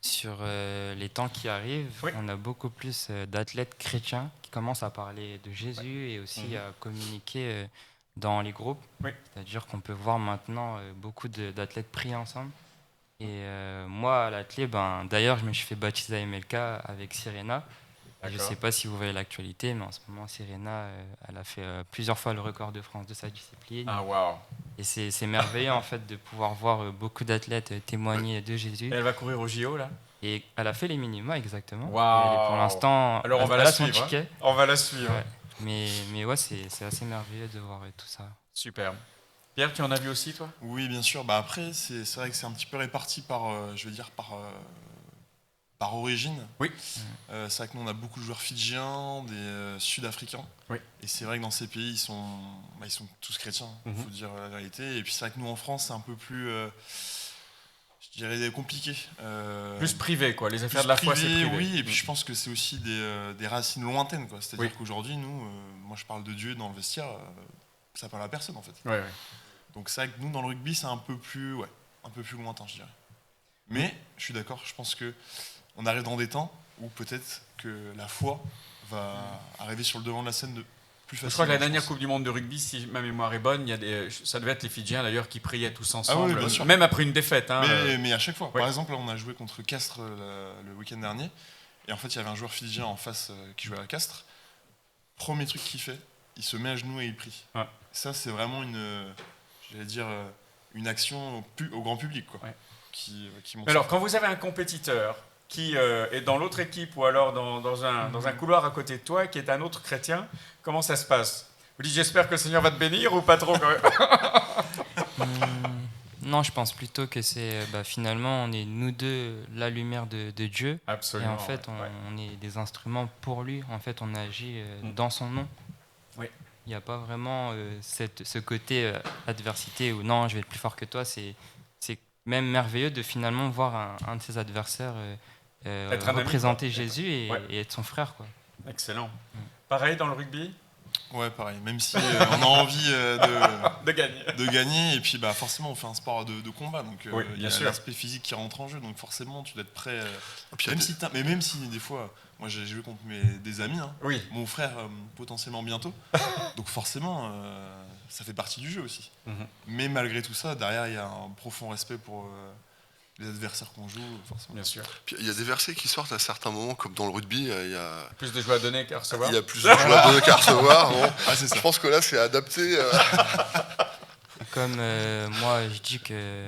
sur les temps qui arrivent, on a beaucoup plus d'athlètes chrétiens qui commencent à parler de Jésus et aussi à communiquer dans les groupes. C'est-à-dire qu'on peut voir maintenant beaucoup d'athlètes prier ensemble. Et moi, à l'athlète, d'ailleurs, je me suis fait baptiser à MLK avec Sirena. Je ne sais pas si vous voyez l'actualité, mais en ce moment, Sirena, elle a fait plusieurs fois le record de France de sa discipline. Ah, waouh! Et c'est merveilleux, en fait, de pouvoir voir beaucoup d'athlètes témoigner de Jésus. Et elle va courir au JO, là? Et elle a fait les minima, exactement. Waouh! Et elle est pour l'instant... Alors, on va la suivre. Ticket. On va la suivre. Ouais. Mais c'est assez merveilleux de voir tout ça. Superbe. Pierre, tu en as vu aussi, toi? Oui, bien sûr. Après, c'est vrai que c'est un petit peu réparti par origine. Oui. C'est vrai que nous, on a beaucoup de joueurs fidjiens, des Sud-Africains. Oui. Et c'est vrai que dans ces pays, ils sont tous chrétiens, il faut dire la vérité. Et puis c'est vrai que nous, en France, c'est un peu plus, je dirais, compliqué. Plus privé, quoi. Les affaires de la foi, c'est privé. Oui, et puis je pense que c'est aussi des racines lointaines, quoi. C'est-à-dire qu'aujourd'hui, nous, moi, je parle de Dieu dans le vestiaire, ça parle à personne, en fait. Ouais. Donc c'est vrai que nous, dans le rugby, c'est un peu plus lointain, je dirais. Mais je suis d'accord, je pense que on arrive dans des temps où peut-être que la foi va arriver sur le devant de la scène plus facilement. Je crois que la dernière Coupe du Monde de rugby, si ma mémoire est bonne, ça devait être les Fidjiens d'ailleurs qui priaient tous ensemble, même après une défaite. Hein, mais à chaque fois. Par exemple, là, on a joué contre Castres le week-end dernier, et en fait, il y avait un joueur fidjien en face qui jouait à Castres. Premier truc qu'il fait, il se met à genoux et il prie. Ouais. Ça, c'est vraiment une action au grand public, quoi. Ouais. Qui montre Mais alors, ça. quand vous avez un compétiteur qui est dans l'autre équipe ou alors dans un couloir à côté de toi et qui est un autre chrétien, comment ça se passe? Vous dites j'espère que le Seigneur va te bénir ou pas trop quand même? Non, je pense plutôt que c'est finalement, on est nous deux la lumière de Dieu. Absolument. Et en fait, on est des instruments pour lui. En fait, on agit dans son nom. Oui. Il n'y a pas vraiment ce côté adversité où non, je vais être plus fort que toi. C'est même merveilleux de finalement voir un de ses adversaires Être un ami, représenter quoi. Jésus et être son frère, quoi. Excellent. Pareil dans le rugby? Ouais, pareil. Même si on a envie De gagner. de gagner, et puis forcément, on fait un sport de combat, donc Oui, il y bien a sûr. l'aspect physique qui rentre en jeu, donc forcément, tu dois être prêt. Et puis, Même si des fois, moi j'ai joué contre des amis, hein, Oui. mon frère potentiellement bientôt, donc forcément, ça fait partie du jeu aussi. Mhm. Mais malgré tout ça, derrière, il y a un profond respect pour les adversaires qu'on joue, forcément. Bien sûr. puis, il y a des versets qui sortent à certains moments, comme dans le rugby, il y a Plus de joie à donner qu'à recevoir. il y a plus de joueurs à donner qu'à recevoir. Bon. Ah, c'est ça. Je pense que là, c'est adapté. Comme moi, je dis que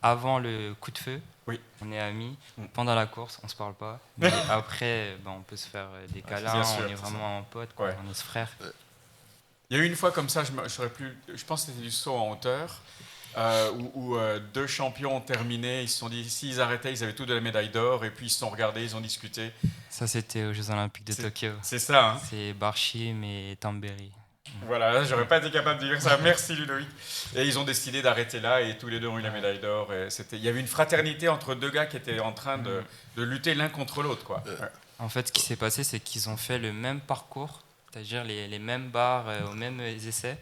avant le coup de feu, Oui. on est amis. Mm. Pendant la course, on se parle pas. Mais après, on peut se faire des câlins. bien sûr, On est c'est vraiment en pote, quoi. Ouais. On est frères. Il y a eu une fois comme ça, je pense que c'était du saut en hauteur, où deux champions ont terminé, ils se sont dit, s'ils arrêtaient, ils avaient tous de la médaille d'or, et puis ils se sont regardés, ils ont discuté. Ça, c'était aux Jeux Olympiques de C'est- Tokyo. C'est ça, hein. C'est Barshim et Tamberi. Voilà, là, j'aurais pas été capable de dire ça. Merci Ludovic. Et ils ont décidé d'arrêter là, et tous les deux ont eu la médaille d'or. Et il y avait une fraternité entre deux gars qui étaient en train de lutter l'un contre l'autre, quoi. Ouais. En fait, ce qui s'est passé, c'est qu'ils ont fait le même parcours, c'est-à-dire les mêmes barres aux mêmes essais.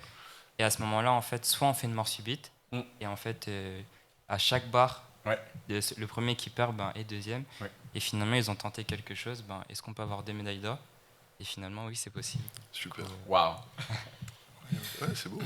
Et à ce moment-là, en fait, soit on fait une mort subite, Mm. et en fait, à chaque barre, Ouais. le premier qui perd est deuxième. Ouais. Et finalement, ils ont tenté quelque chose. Est-ce qu'on peut avoir 2 médailles d'or? Et finalement, oui, c'est possible. Super. Waouh. Ouais, c'est beau.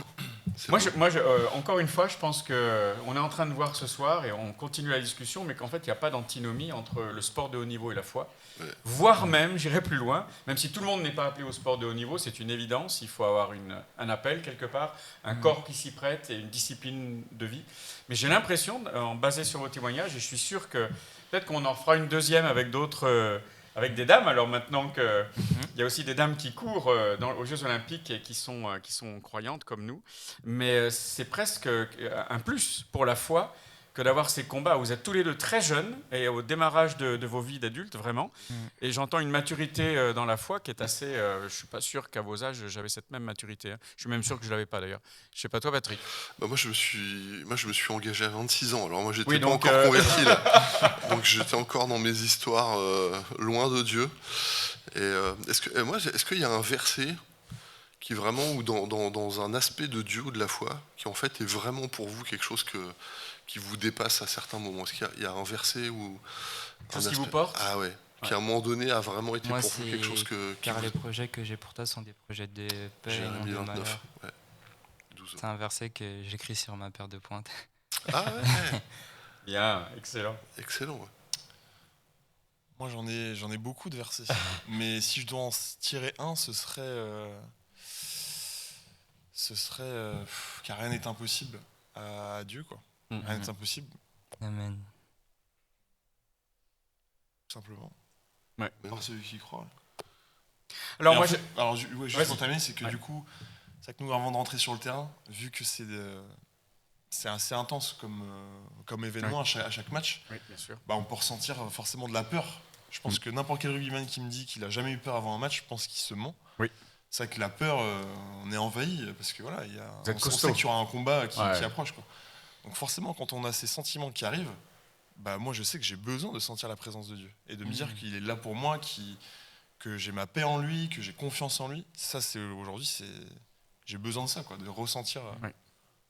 C'est Moi, beau. encore une fois, je pense qu'on est en train de voir ce soir, et on continue la discussion, mais qu'en fait, il n'y a pas d'antinomie entre le sport de haut niveau et la foi. Ouais. Voire même, j'irai plus loin, même si tout le monde n'est pas appelé au sport de haut niveau, c'est une évidence, il faut avoir un appel quelque part, un corps qui s'y prête et une discipline de vie. Mais j'ai l'impression, en basé sur vos témoignages, et je suis sûr que peut-être qu'on en fera une deuxième avec d'autres... avec des dames, alors maintenant qu'il y a aussi des dames qui courent aux Jeux Olympiques et qui sont croyantes comme nous, mais c'est presque un plus pour la foi que d'avoir ces combats. Vous êtes tous les deux très jeunes et au démarrage de vos vies d'adultes, vraiment, et j'entends une maturité dans la foi qui est assez... je ne suis pas sûr qu'à vos âges, j'avais cette même maturité. Hein. Je suis même sûr que je ne l'avais pas d'ailleurs. Je ne sais pas toi, Patrick. Bah, moi, je me suis engagé à 26 ans. Alors moi, j'étais Oui, pas donc, encore converti là. Donc j'étais encore dans mes histoires loin de Dieu. Et est-ce qu'il y a un verset qui vraiment, ou dans un aspect de Dieu ou de la foi, qui en fait est vraiment pour vous quelque chose qui vous dépasse à certains moments? Est-ce qu'il y a un verset ou Tout ce qui vous porte? Ah ouais. Qui à un moment donné a vraiment été Moi, pour vous c'est quelque chose car les projets que j'ai pour toi sont des projets de paix et non Jérémie de 29. malheur. Ouais. 12. C'est un verset que j'écris sur ma paire de pointes. Ah ouais. Bien, excellent. Excellent. Ouais. Moi, j'en ai beaucoup de versets. Mais si je dois en tirer un, ce serait car rien n'est impossible à Dieu, quoi. Rien n'est impossible, Amen. tout simplement. Ouais. Par celui qui croit. Alors Et en moi, fait, juste Vas-y. pour terminer, c'est que Ouais. du coup, c'est que nous, avant de rentrer sur le terrain, vu que c'est assez intense comme événement à chaque match, Oui, bien sûr. on peut ressentir forcément de la peur. Je pense que n'importe quel rugbyman qui me dit qu'il a jamais eu peur avant un match, je pense qu'il se ment. Oui. C'est vrai que la peur, on est envahi parce que voilà, Vous êtes on costaud. sait qu'il y aura un combat qui Ouais. approche, quoi. Donc forcément, quand on a ces sentiments qui arrivent, moi je sais que j'ai besoin de sentir la présence de Dieu et de me dire qu'il est là pour moi, que j'ai ma paix en lui, que j'ai confiance en lui. Ça, j'ai besoin de ça, quoi, de ressentir Ouais.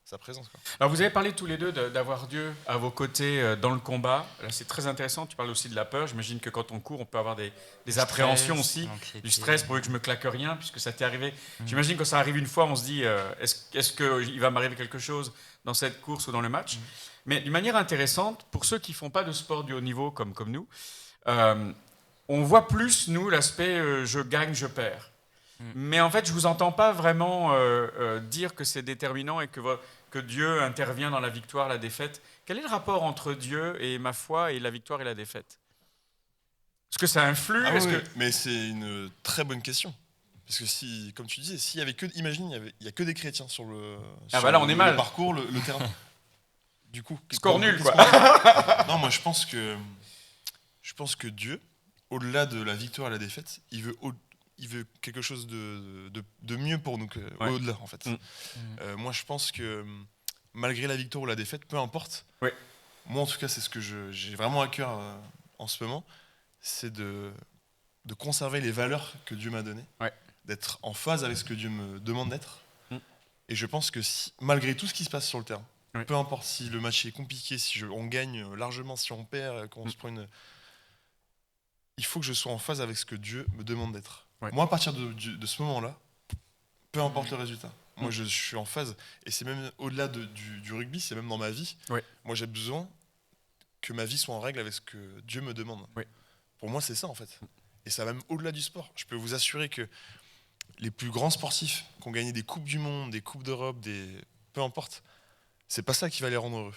sa présence, quoi. Alors vous avez parlé tous les deux d'avoir Dieu à vos côtés dans le combat. Là, c'est très intéressant. Tu parles aussi de la peur. J'imagine que quand on court, on peut avoir des appréhensions aussi, du stress pour que je me claque rien, puisque ça t'est arrivé. J'imagine que ça arrive une fois, on se dit est-ce qu'il va m'arriver quelque chose dans cette course ou dans le match. Mais d'une manière intéressante, pour ceux qui font pas de sport du haut niveau comme nous, on voit plus nous l'aspect je gagne, je perds. Mais en fait, je ne vous entends pas vraiment dire que c'est déterminant et que Dieu intervient dans la victoire, la défaite. Quel est le rapport entre Dieu et ma foi et la victoire et la défaite? Est-ce que ça influe? Mais c'est une très bonne question. Parce que si, comme tu disais, s'il y avait que, imagine, il y a que des chrétiens sur le, là, on est mal. Le parcours, le terrain. Du coup, score nul, quoi. Non, moi je pense que Dieu, au-delà de la victoire et la défaite, il veut quelque chose de mieux pour nous, au-delà en fait. Moi je pense que malgré la victoire ou la défaite, peu importe, moi en tout cas c'est ce que j'ai vraiment à cœur en ce moment, c'est de conserver les valeurs que Dieu m'a données, d'être en phase avec ce que Dieu me demande d'être. Et je pense que malgré tout ce qui se passe sur le terrain, peu importe si le match est compliqué, si on gagne largement, si on perd, qu'on se prend il faut que je sois en phase avec ce que Dieu me demande d'être. Moi, à partir de ce moment-là, peu importe le résultat, moi je suis en phase. Et c'est même au-delà du rugby, c'est même dans ma vie. Moi, j'ai besoin que ma vie soit en règle avec ce que Dieu me demande. Pour moi, c'est ça en fait. Et ça va même au-delà du sport. Je peux vous assurer que les plus grands sportifs qui ont gagné des Coupes du Monde, des Coupes d'Europe, peu importe, c'est pas ça qui va les rendre heureux.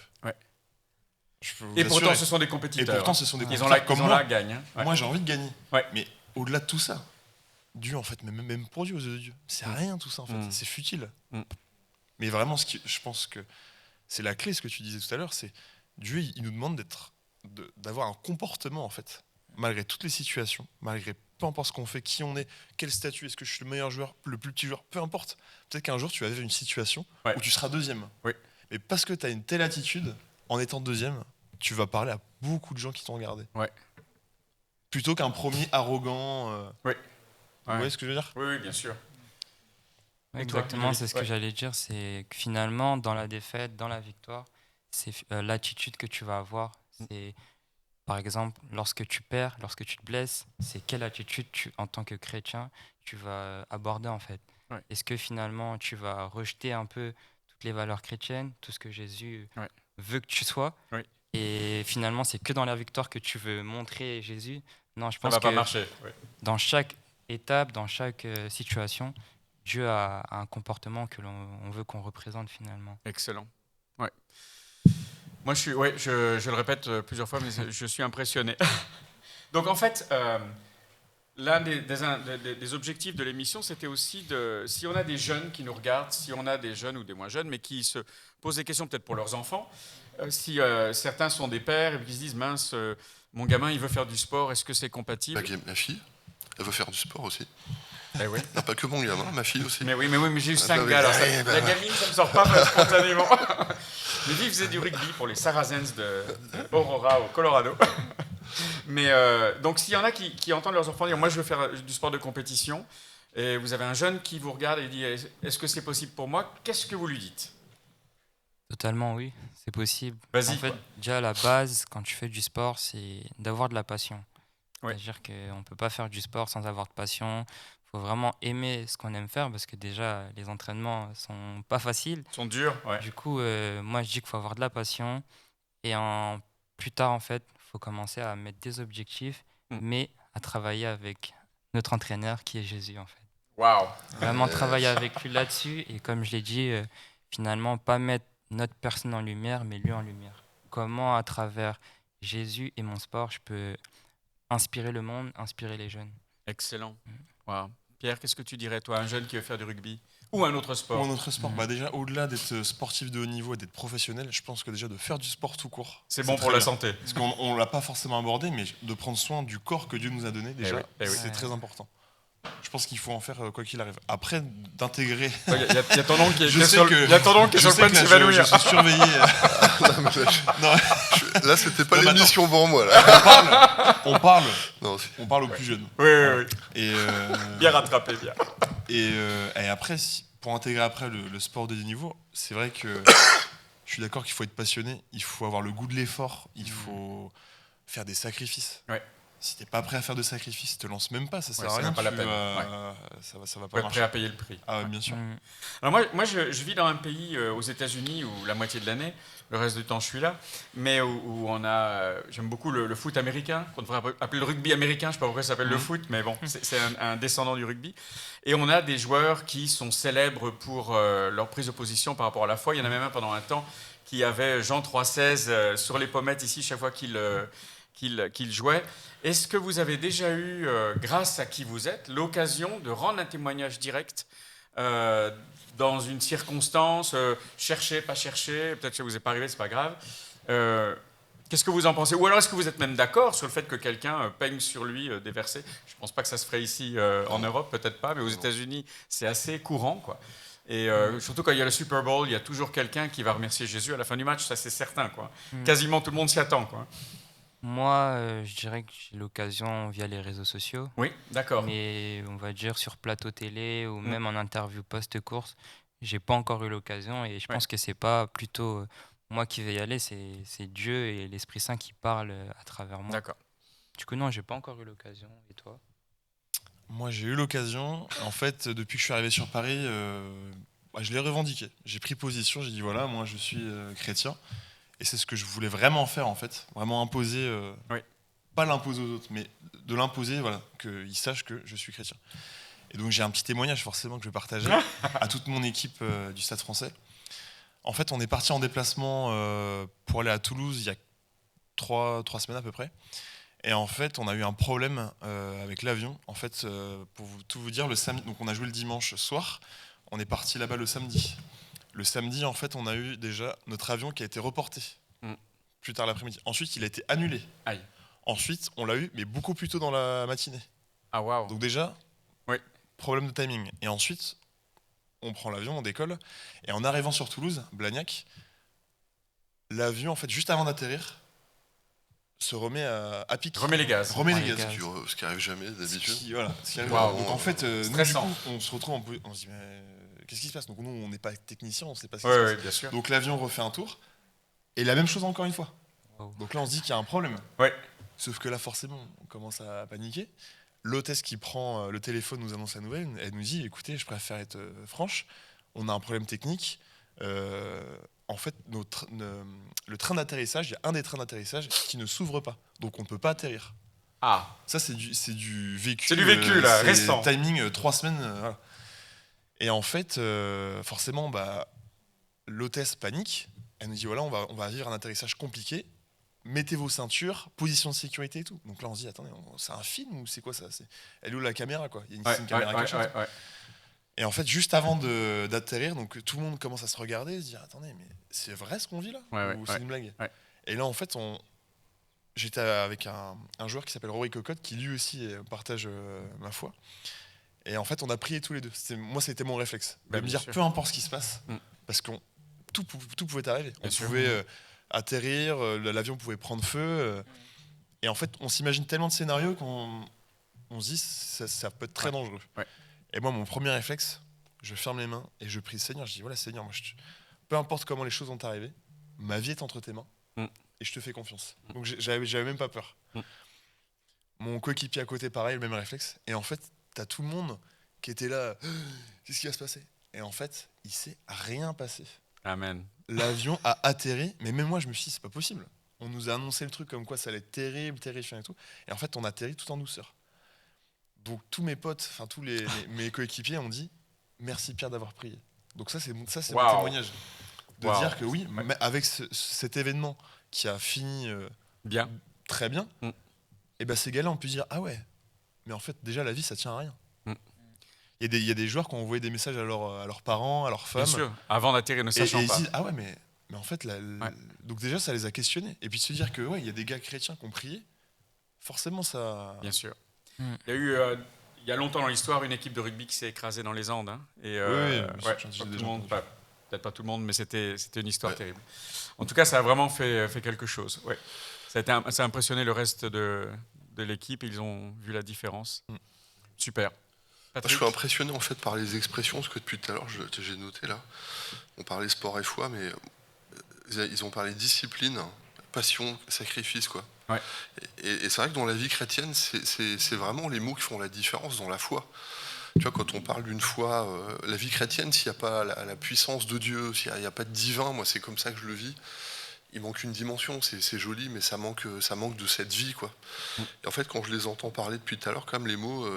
Et pourtant, ce sont des compétiteurs. Ils ont la gagne. Moi, j'ai envie de gagner. Mais au-delà de tout ça, Dieu, en fait, même pour Dieu, aux yeux de Dieu, c'est rien tout ça, en fait. C'est futile. Mais vraiment, je pense que c'est la clé, ce que tu disais tout à l'heure, c'est Dieu, il nous demande d'avoir un comportement, en fait, malgré toutes les situations, malgré peu importe ce qu'on fait, qui on est, quel statut, est-ce que je suis le meilleur joueur, le plus petit joueur, peu importe. Peut-être qu'un jour, tu vas vivre une situation où tu seras deuxième. Mais parce que tu as une telle attitude, en étant deuxième, tu vas parler à beaucoup de gens qui t'ont regardé. Plutôt qu'un premier arrogant. Vous voyez ce que je veux dire? Oui, bien sûr. Exactement, c'est ce que j'allais dire, c'est que finalement, dans la défaite, dans la victoire, c'est l'attitude que tu vas avoir. C'est, par exemple, lorsque tu perds, lorsque tu te blesses, c'est quelle attitude, en tant que chrétien, tu vas aborder en fait. Est-ce que finalement, tu vas rejeter un peu toutes les valeurs chrétiennes, tout ce que Jésus veut que tu sois, et finalement, c'est que dans la victoire que tu veux montrer Jésus? Non, je pense que ça va pas marcher. Dans chaque étape, dans chaque situation, Dieu a un comportement que l'on veut qu'on représente finalement. Excellent. Moi, je le répète plusieurs fois, mais je suis impressionné. Donc, en fait, l'un des objectifs de l'émission, c'était aussi si on a des jeunes qui nous regardent, si on a des jeunes ou des moins jeunes, mais qui se posent des questions peut-être pour leurs enfants, si certains sont des pères et qui se disent, mince, mon gamin, il veut faire du sport, est-ce que c'est compatible? Ma fille, elle veut faire du sport aussi. Oui. Non, pas que mon gamin, ma fille aussi. Mais j'ai eu 5 gars. Alors la gamine, ça ne me sort pas spontanément. Mais lui, il faisait du rugby pour les Saracens de Aurora au Colorado. Mais donc, s'il y en a qui entendent leurs enfants dire « Moi, je veux faire du sport de compétition », et vous avez un jeune qui vous regarde et dit « Est-ce que c'est possible pour moi ?» Qu'est-ce que vous lui dites? Totalement, oui, c'est possible. Vas-y. En fait, déjà, à la base, quand tu fais du sport, c'est d'avoir de la passion. C'est-à-dire qu'on ne peut pas faire du sport sans avoir de passion. Il faut vraiment aimer ce qu'on aime faire parce que déjà, les entraînements sont pas faciles. Ils sont durs, Du coup, moi, je dis qu'il faut avoir de la passion. Et plus tard, en fait, il faut commencer à mettre des objectifs, mais à travailler avec notre entraîneur qui est Jésus, en fait. Waouh! Vraiment travailler avec lui là-dessus. Et comme je l'ai dit, finalement, pas mettre notre personne en lumière, mais lui en lumière. Comment, à travers Jésus et mon sport, je peux inspirer le monde, inspirer les jeunes. Excellent. Wow. Pierre, qu'est-ce que tu dirais, toi, un jeune qui veut faire du rugby ou un autre sport? Ou un autre sport. Déjà, au-delà d'être sportif de haut niveau et d'être professionnel, je pense que déjà de faire du sport tout court, c'est bon pour la santé. Parce qu'on ne l'a pas forcément abordé, mais de prendre soin du corps que Dieu nous a donné, déjà, c'est très important. Je pense qu'il faut en faire quoi qu'il arrive. Après, d'intégrer... Il y a ton oncle qui est sur le point de s'évanouir. Je suis surveillé. Là, c'était pas l'émission pour moi. Là. On parle aux plus jeunes. Oui. Et bien rattrapé, bien. Et après, pour intégrer après le sport de haut niveau, c'est vrai que je suis d'accord qu'il faut être passionné, il faut avoir le goût de l'effort, il faut faire des sacrifices. Si t'es pas prêt à faire de sacrifice, te lance même pas, ça sert Ouais, à c'est rien. même pas la tu peine. vas- ça va Faut pas être marcher. prêt à payer le prix. Ah ouais, bien sûr. Alors moi je vis dans un pays aux États-Unis où la moitié de l'année, le reste du temps je suis là, mais où on a, j'aime beaucoup le foot américain, qu'on devrait appeler le rugby américain, je sais pas pourquoi ça s'appelle le foot, mais bon, c'est un descendant du rugby. Et on a des joueurs qui sont célèbres pour leur prise de position par rapport à la foi. Il y en a même un pendant un temps qui avait Jean 3,16 sur les pommettes ici chaque fois qu'il jouait. Est-ce que vous avez déjà eu, grâce à qui vous êtes, l'occasion de rendre un témoignage direct dans une circonstance, chercher, pas chercher, peut-être que ça vous est pas arrivé, c'est pas grave. Qu'est-ce que vous en pensez? Ou alors est-ce que vous êtes même d'accord sur le fait que quelqu'un peigne sur lui des versets? Je pense pas que ça se ferait ici en Europe, peut-être pas, mais aux États-Unis c'est assez courant, quoi. Et surtout quand il y a le Super Bowl, il y a toujours quelqu'un qui va remercier Jésus à la fin du match, ça c'est certain, quoi. Quasiment tout le monde s'y attend, quoi. Moi, je dirais que j'ai l'occasion via les réseaux sociaux, Oui, d'accord. mais on va dire sur plateau télé ou même en interview post-course, j'ai pas encore eu l'occasion et je pense que c'est pas plutôt moi qui vais y aller, c'est Dieu et l'Esprit Saint qui parlent à travers moi. D'accord. Du coup, non, j'ai pas encore eu l'occasion. Et toi? Moi, j'ai eu l'occasion. En fait, depuis que je suis arrivé sur Paris, je l'ai revendiqué. J'ai pris position, j'ai dit voilà, moi je suis chrétien. Et c'est ce que je voulais vraiment faire, en fait. Vraiment imposer, pas l'imposer aux autres, mais de l'imposer, voilà, qu'ils sachent que je suis chrétien. Et donc j'ai un petit témoignage forcément que je vais partager à toute mon équipe du Stade français. En fait, on est parti en déplacement pour aller à Toulouse il y a 3 semaines à peu près. Et en fait, on a eu un problème avec l'avion. En fait, pour tout vous dire, le samedi, donc on a joué le dimanche soir, on est parti là-bas le samedi. Le samedi, en fait, on a eu déjà notre avion qui a été reporté plus tard l'après-midi. Ensuite, il a été annulé. Aïe. Ensuite, on l'a eu, mais beaucoup plus tôt dans la matinée. Ah waouh. Donc déjà, Oui. problème de timing. Et ensuite, on prend l'avion, on décolle. Et en arrivant sur Toulouse, Blagnac, l'avion, en fait, juste avant d'atterrir, se remet à pic. Remet les gaz. Remet les Les gaz. gaz. Ce qui arrive jamais d'habitude. Voilà. Ce qui arrive. Waouh. Donc en fait, nous, du Stressant. coup, on se retrouve, on se dit, mais qu'est-ce qui se passe? Donc nous, on n'est pas technicien, on ne sait pas ce qui Oui, se passe. oui, bien sûr. Donc l'avion refait un tour. Et la même chose encore une fois. Wow. Donc là, on se dit qu'il y a un problème. Ouais. Sauf que là, forcément, on commence à paniquer. L'hôtesse qui prend le téléphone nous annonce la nouvelle. Elle nous dit, écoutez, je préfère être franche, on a un problème technique. En fait, le train d'atterrissage, il y a un des trains d'atterrissage qui ne s'ouvre pas. Donc on ne peut pas atterrir. Ah. Ça, c'est du vécu. C'est du vécu, là, c'est récent. Timing 3 semaines. Voilà. Et en fait, forcément, l'hôtesse panique. Elle nous dit, voilà, on va vivre un atterrissage compliqué. Mettez vos ceintures, position de sécurité et tout. Donc là, on se dit, attendez, c'est un film ou c'est quoi ça? Elle est où la caméra, quoi? Il y a une caméra cachée. Et en fait, juste avant d'atterrir, donc tout le monde commence à se regarder et se dire, attendez, mais c'est vrai ce qu'on vit là? Ou c'est une blague? Et là, en fait, j'étais avec un joueur qui s'appelle Rory Cocotte, qui lui aussi partage ma foi. Et en fait, on a prié tous les deux. Moi, c'était mon réflexe. De me dire, peu importe ce qui se passe, parce que tout pouvait arriver. On pouvait atterrir, l'avion pouvait prendre feu. Et en fait, on s'imagine tellement de scénarios qu'on se dit, ça peut être très dangereux. Et moi, mon premier réflexe, je ferme les mains et je prie le Seigneur. Je dis, voilà, Seigneur, moi, peu importe comment les choses vont arriver, ma vie est entre tes mains et je te fais confiance. Donc, j'avais même pas peur. Mon coéquipier à côté, pareil, le même réflexe. Et en fait, t'as tout le monde qui était là. Qu'est-ce qui va se passer? Et en fait, il s'est rien passé. Amen. L'avion a atterri, mais même moi, je me suis dit, c'est pas possible. On nous a annoncé le truc comme quoi ça allait être terrible, terrifiant et tout. Et en fait, on atterrit tout en douceur. Donc tous mes potes, enfin tous mes coéquipiers ont dit merci Pierre d'avoir prié. Donc ça c'est mon témoignage de dire que oui, avec cet événement qui a fini bien, très bien, et ces gars-là ont pu dire ah ouais, mais en fait déjà la vie ça tient à rien. Il y a des joueurs qui ont envoyé des messages à leurs parents, à leurs femmes, bien sûr, avant d'atterrir ne sachant et pas. ils disent ah ouais mais en fait donc déjà ça les a questionnés. Et puis de se dire que il y a des gars chrétiens qui ont prié, forcément ça. Bien sûr. Il y a eu il y a longtemps dans l'histoire une équipe de rugby qui s'est écrasée dans les Andes. Hein, et, peut-être pas tout le monde, mais c'était une histoire terrible. En tout cas, ça a vraiment fait quelque chose. Ouais. Ça a impressionné le reste de l'équipe. Ils ont vu la différence. Super. Moi, je suis impressionné en fait par les expressions, parce que depuis tout à l'heure, j'ai noté là, on parlait sport et foi, mais ils ont parlé discipline, passion, sacrifice, quoi. Ouais. Et c'est vrai que dans la vie chrétienne, c'est vraiment les mots qui font la différence dans la foi. Tu vois, quand on parle d'une foi, la vie chrétienne, s'il n'y a pas la puissance de Dieu, s'il n'y a pas de divin, moi c'est comme ça que je le vis, il manque une dimension, c'est joli, mais ça manque de cette vie, quoi. Et en fait, quand je les entends parler depuis tout à l'heure, quand même les mots,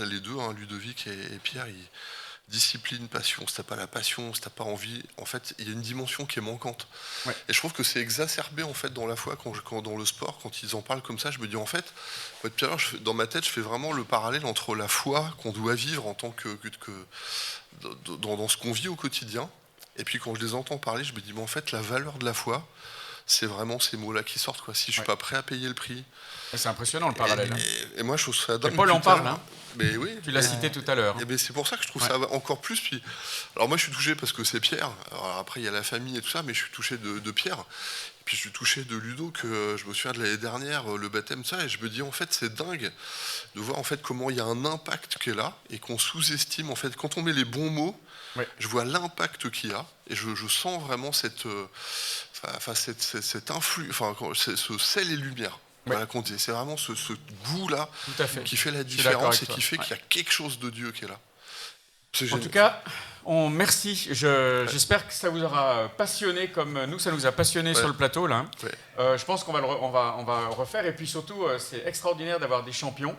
les deux, hein, Ludovic et Pierre, discipline, passion, si t'as pas la passion, si t'as pas envie, en fait, il y a une dimension qui est manquante. Ouais. Et je trouve que c'est exacerbé, en fait, dans la foi, quand dans le sport, quand ils en parlent comme ça, je me dis, en fait, depuis tout à l'heure, dans ma tête, je fais vraiment le parallèle entre la foi qu'on doit vivre en tant que dans ce qu'on vit au quotidien, et puis quand je les entends parler, je me dis, mais en fait, la valeur de la foi, c'est vraiment ces mots-là qui sortent, quoi. Si je suis pas prêt à payer le prix. C'est impressionnant le parallèle. Et moi, je trouve ça dingue. Et Paul en parle, hein. Mais oui. Tu l'as cité tout à l'heure. Et c'est pour ça que je trouve ça encore plus. Puis, alors moi, je suis touché parce que c'est Pierre. Alors après, il y a la famille et tout ça, mais je suis touché de Pierre. Et puis je suis touché de Ludo, que je me souviens de l'année dernière, le baptême, ça, et je me dis, en fait, c'est dingue de voir en fait comment il y a un impact qui est là et qu'on sous-estime. En fait, quand on met les bons mots, je vois l'impact qu'il y a et je sens vraiment cet influx, ce sel et lumière. Voilà, c'est vraiment ce goût-là qui fait la différence et qui fait qu'il y a quelque chose de Dieu qui est là. En tout cas, merci. J'espère que ça vous aura passionné comme nous, ça nous a passionné sur le plateau là. Je pense qu'on va on va refaire et puis surtout, c'est extraordinaire d'avoir des champions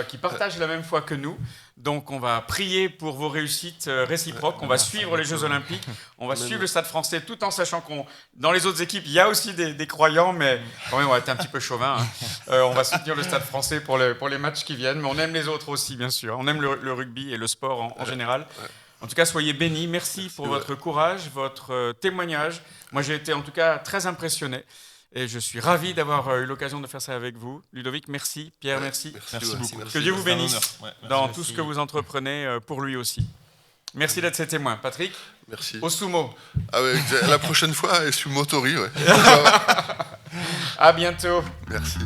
qui partagent la même foi que nous. Donc on va prier pour vos réussites réciproques, on va suivre les Jeux Olympiques, on va suivre le Stade Français tout en sachant qu'on dans les autres équipes, il y a aussi des croyants, mais quand même on va être un petit peu chauvin. On va soutenir le Stade Français pour les matchs qui viennent, mais on aime les autres aussi, bien sûr. On aime le rugby et le sport en général. En tout cas, soyez bénis. Merci pour votre courage, votre témoignage. Moi, j'ai été en tout cas très impressionné. Et je suis ravi d'avoir eu l'occasion de faire ça avec vous. Ludovic, merci. Pierre, merci. Merci beaucoup. Que Dieu vous bénisse dans tout ce que vous entreprenez pour lui aussi. Merci d'être ses témoins. Patrick, merci. Au sumo. Ah ouais, la prochaine fois, sumo Tori. Ouais. À bientôt. Merci.